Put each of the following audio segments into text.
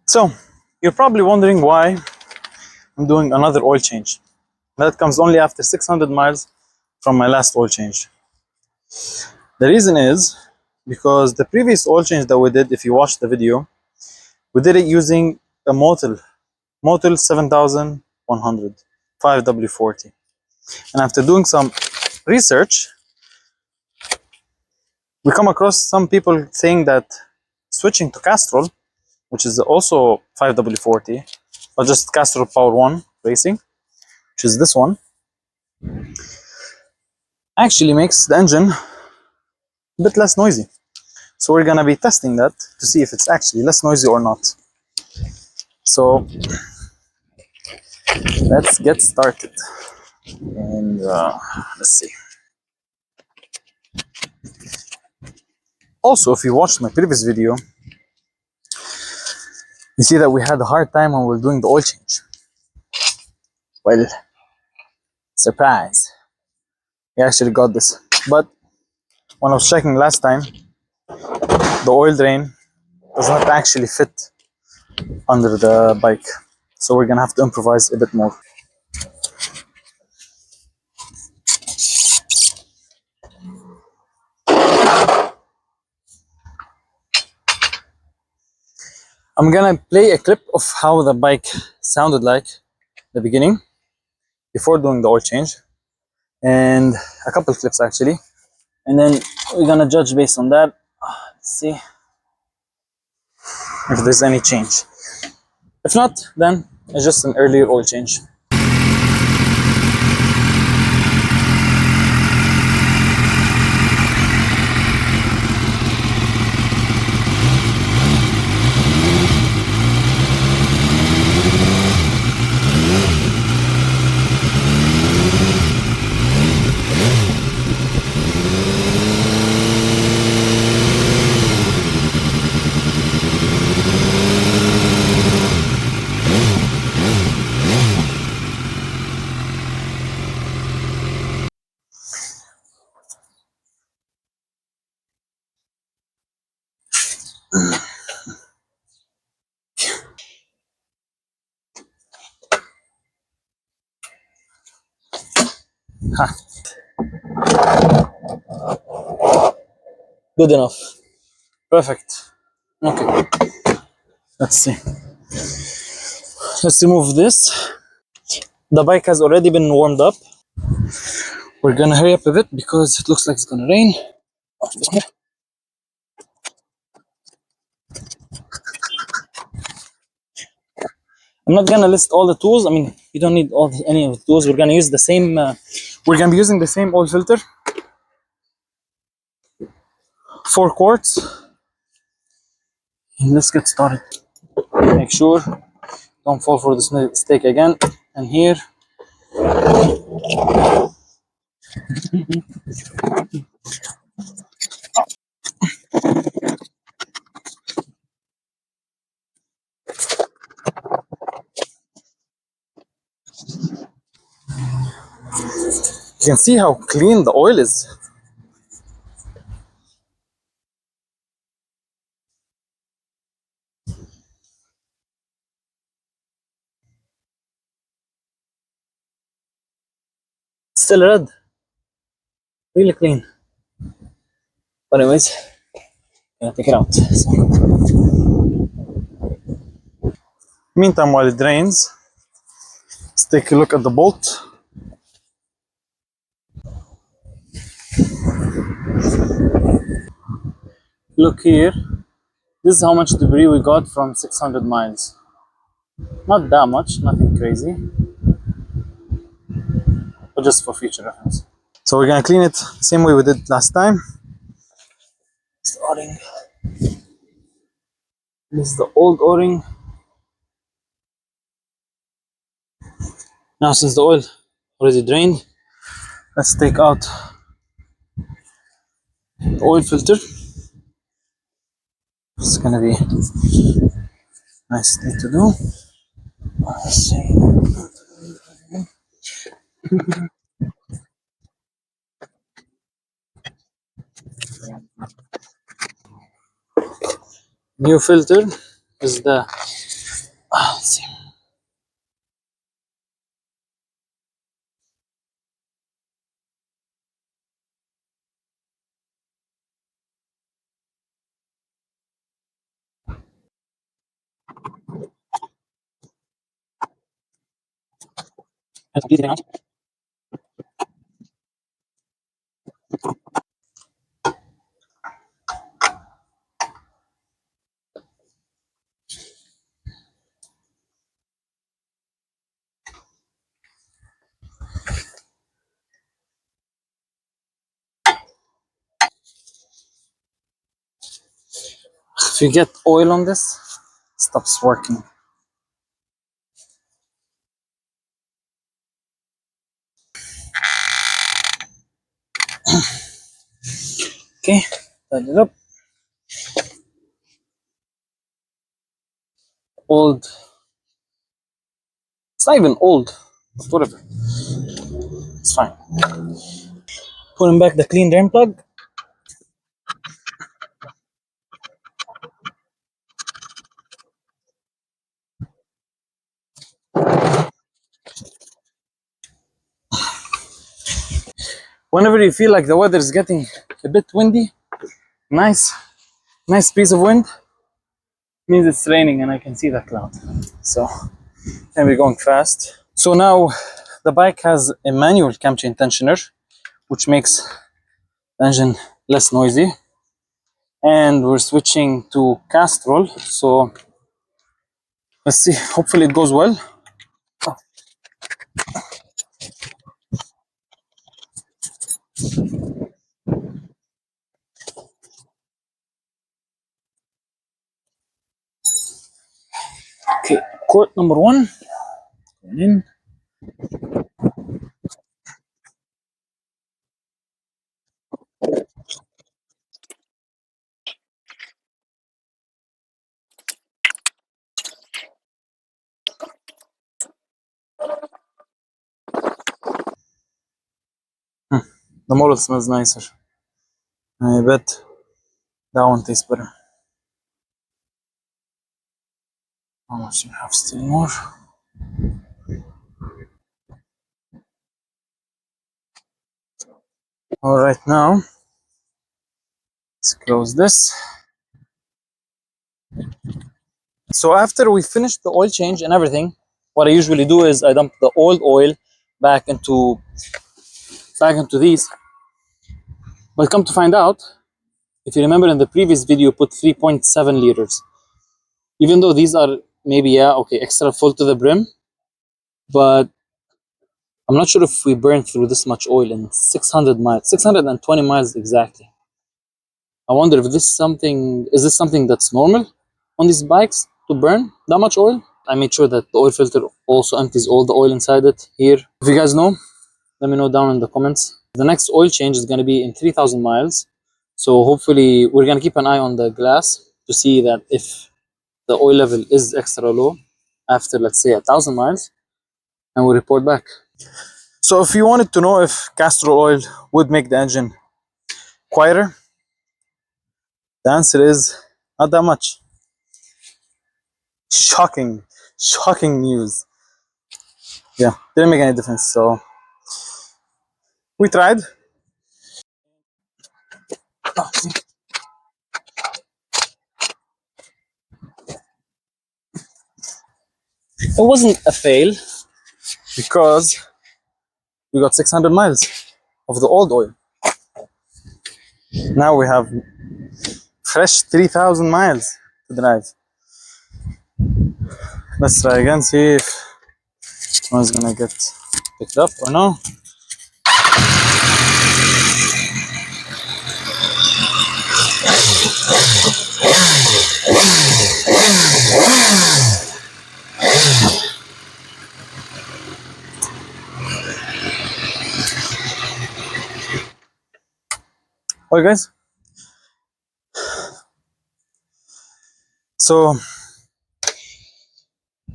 So you're probably wondering why I'm doing another oil change. That comes only after 600 miles from my last oil change. The reason is because the previous oil change that we did, if you watch the video, we did it using a Motul 7100 5W40. And after doing some research, we come across some people saying that switching to Castrol, which is also 5W40, or just Castrol Power 1 Racing, which is this one, actually makes the engine a bit less noisy. So we're gonna be testing that to see if it's actually less noisy or not. So let's get started. And let's see. Also, if you watched my previous video, you see that we had a hard time when we were doing the oil change. Well, surprise, we actually got this. But when I was checking last time, the oil drain does not actually fit under the bike. So we're gonna have to improvise a bit more. I'm gonna play a clip of how the bike sounded like at the beginning, before doing the oil change, and a couple clips actually. And then we're gonna judge based on that. Let's see if there's any change. If not, then it's just an earlier oil change. Ha. Good enough. Perfect. Okay. Let's see. Let's remove this. The bike has already been warmed up. We're gonna hurry up a bit because it looks like it's gonna rain. I'm not gonna list all the tools. I mean, you don't need any of the tools. We're gonna use the same. We're gonna be using the same oil filter. 4 quarts. And let's get started. Make sure don't fall for this mistake again. And here. You can see how clean the oil is. Still red. Really clean. But anyways, I'm gonna take it out. So. Meantime, while it drains, let's take a look at the bolt. Look here. This is how much debris we got from 600 miles. Not that much, nothing crazy, but just for future reference. So we're gonna clean it the same way we did last time. Starting. This is the old O-ring. Now, since the oil already drained, let's take out the oil filter. It's gonna be a nice thing to do. Let's see. New filter is the If you get oil on this, it stops working. Okay, tighten it up. Old. It's not even old, but whatever. It's fine. Putting back the clean drain plug. Whenever you feel like the weather is getting a bit windy, nice piece of wind, means it's raining and I can see that cloud. So, and we're going fast. So now the bike has a manual cam chain tensioner, which makes the engine less noisy. And we're switching to Castrol. So let's see, hopefully it goes well. Okay, quart number one, going in. The Motul smells nicer. I bet that one tastes better. How much do you have? Still more. All right, now let's close this. So after we finish the oil change and everything, what I usually do is I dump the old oil back into these. But come to find out, if you remember in the previous video, put 3.7 liters. Even though these are maybe, yeah, okay, extra full to the brim, but I'm not sure if we burned through this much oil in 600 miles, 620 miles exactly. I wonder if is this something that's normal on these bikes to burn that much oil? I made sure that the oil filter also empties all the oil inside it here. If you guys know, let me know down in the comments. The next oil change is going to be in 3,000 miles. So hopefully we're going to keep an eye on the glass to see that if the oil level is extra low after, let's say, 1,000 miles, and we'll report back. So if you wanted to know if Castrol oil would make the engine quieter, the answer is not that much. Shocking news. Yeah, didn't make any difference. So we tried. It wasn't a fail because we got 600 miles of the old oil. Now we have fresh 3,000 miles to drive. Let's try again, see if one's gonna get picked up or no. Okay, guys. So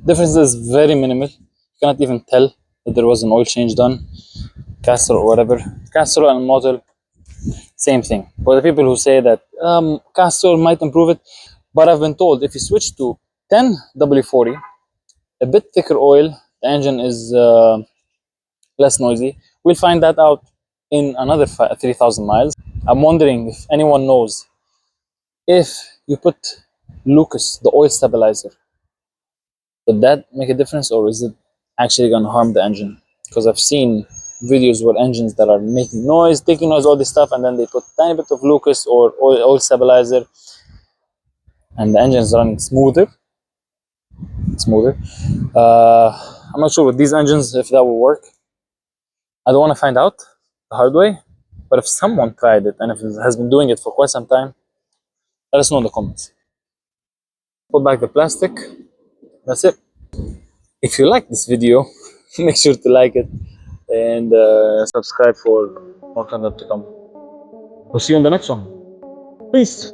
difference is very minimal. You cannot even tell that there was an oil change done. Castrol or whatever. Castrol and Motul, same thing. For the people who say that Castrol might improve it, but I've been told if you switch to 10W40, a bit thicker oil, the engine is less noisy. We'll find that out in another 3,000 miles. I'm wondering if anyone knows if you put Lucas, the oil stabilizer, would that make a difference or is it actually going to harm the engine? because I've seen videos where engines that are making noise, taking noise, all this stuff, and then they put a tiny bit of Lucas or oil stabilizer, and the engine is running smoother. I'm not sure with these engines if that will work. I don't want to find out the hard way, but if someone tried it and if it has been doing it for quite some time, let us know in the comments. Put back the plastic. That's it. If you like this video, make sure to like it and subscribe for more content to come. We'll see you in the next one. Peace.